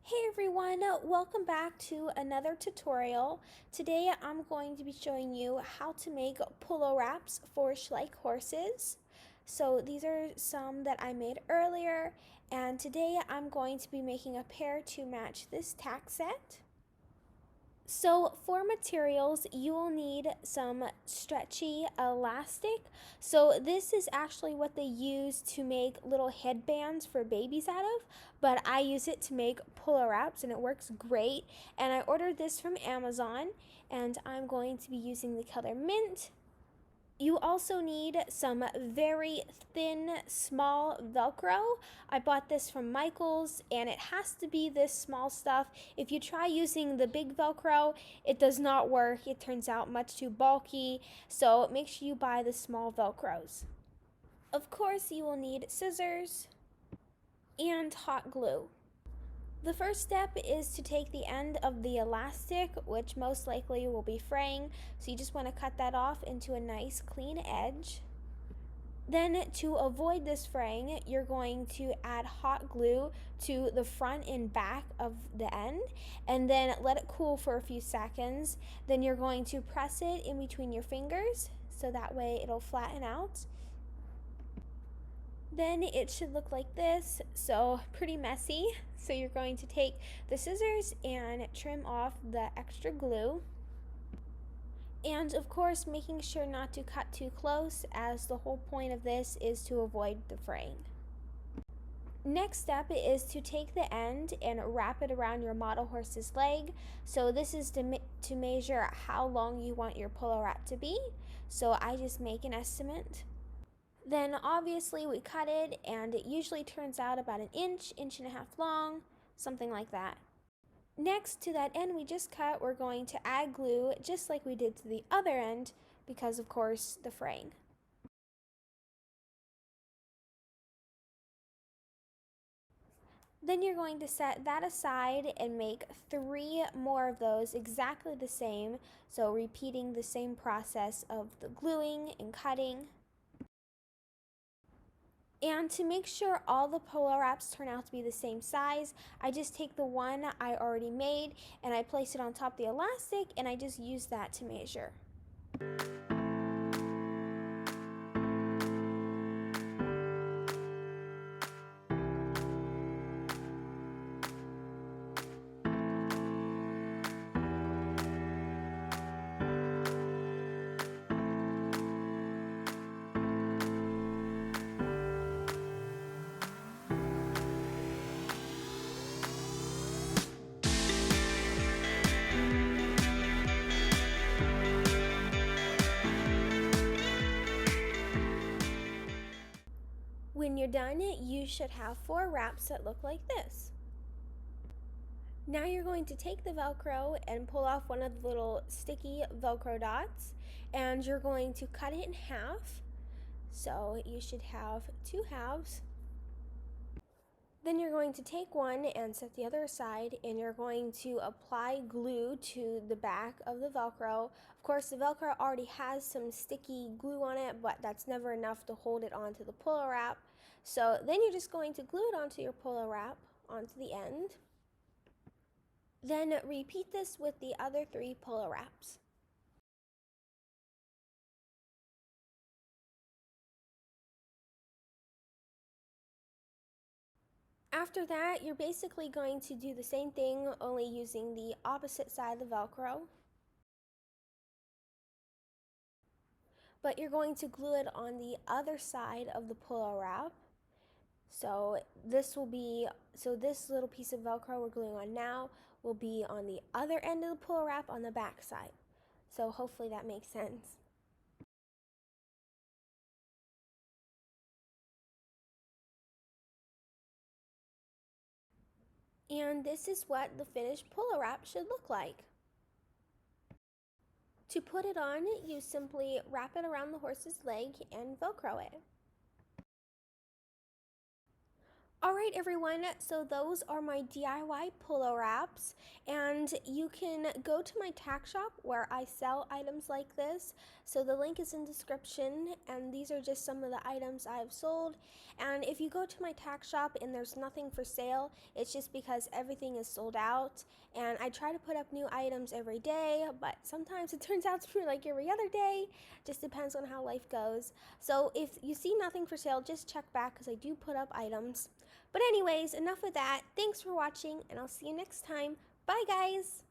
Hey everyone, welcome back to another tutorial. Today I'm going to be showing you how to make polo wraps for Schleich horses. So these are some that I made earlier, and today I'm going to be making a pair to match this tack set. So for materials, you will need some stretchy elastic. So this is actually what they use to make little headbands for babies out of, but I use it to make polo wraps and it works great. And I ordered this from Amazon, and I'm going to be using the color mint. You also need some very thin, small Velcro. I bought this from Michael's, and it has to be this small stuff. If you try using the big Velcro, it does not work. It turns out much too bulky, so make sure you buy the small Velcros. Of course, you will need scissors and hot glue. The first step is to take the end of the elastic, which most likely will be fraying, so you just want to cut that off into a nice clean edge. Then to avoid this fraying, you're going to add hot glue to the front and back of the end, and then let it cool for a few seconds. Then you're going to press it in between your fingers, so that way it'll flatten out. Then it should look like this, so pretty messy. So you're going to take the scissors and trim off the extra glue. And of course, making sure not to cut too close, as the whole point of this is to avoid the fraying. Next step is to take the end and wrap it around your model horse's leg. So this is to measure how long you want your polo wrap to be. So I just make an estimate. Then obviously we cut it, and it usually turns out about an inch, inch and a half long, something like that. Next to that end we just cut, we're going to add glue just like we did to the other end, because of course the fraying. Then you're going to set that aside and make 3 more of those exactly the same, so repeating the same process of the gluing and cutting. And to make sure all the polo wraps turn out to be the same size, I just take the one I already made and I place it on top of the elastic, and I just use that to measure. When you're done, you should have 4 wraps that look like this. Now you're going to take the Velcro and pull off one of the little sticky Velcro dots, and you're going to cut it in half. So you should have 2 halves. Then you're going to take one and set the other aside, and you're going to apply glue to the back of the Velcro. Of course, the Velcro already has some sticky glue on it, but that's never enough to hold it onto the polo wrap. So then you're just going to glue it onto your polo wrap, onto the end. Then repeat this with the other 3 polo wraps. After that, you're basically going to do the same thing, only using the opposite side of the Velcro. But you're going to glue it on the other side of the polo wrap. So this little piece of Velcro we're gluing on now will be on the other end of the polo wrap on the back side. So hopefully that makes sense. And this is what the finished polo wrap should look like. To put it on, you simply wrap it around the horse's leg and Velcro it. Alright everyone, so those are my DIY polo wraps, and you can go to my tack shop where I sell items like this. So the link is in the description, and these are just some of the items I've sold. And if you go to my tack shop and there's nothing for sale, it's just because everything is sold out. And I try to put up new items every day, but sometimes it turns out to be like every other day. Just depends on how life goes. So if you see nothing for sale, just check back because I do put up items. But anyways, enough of that. Thanks for watching, and I'll see you next time. Bye, guys!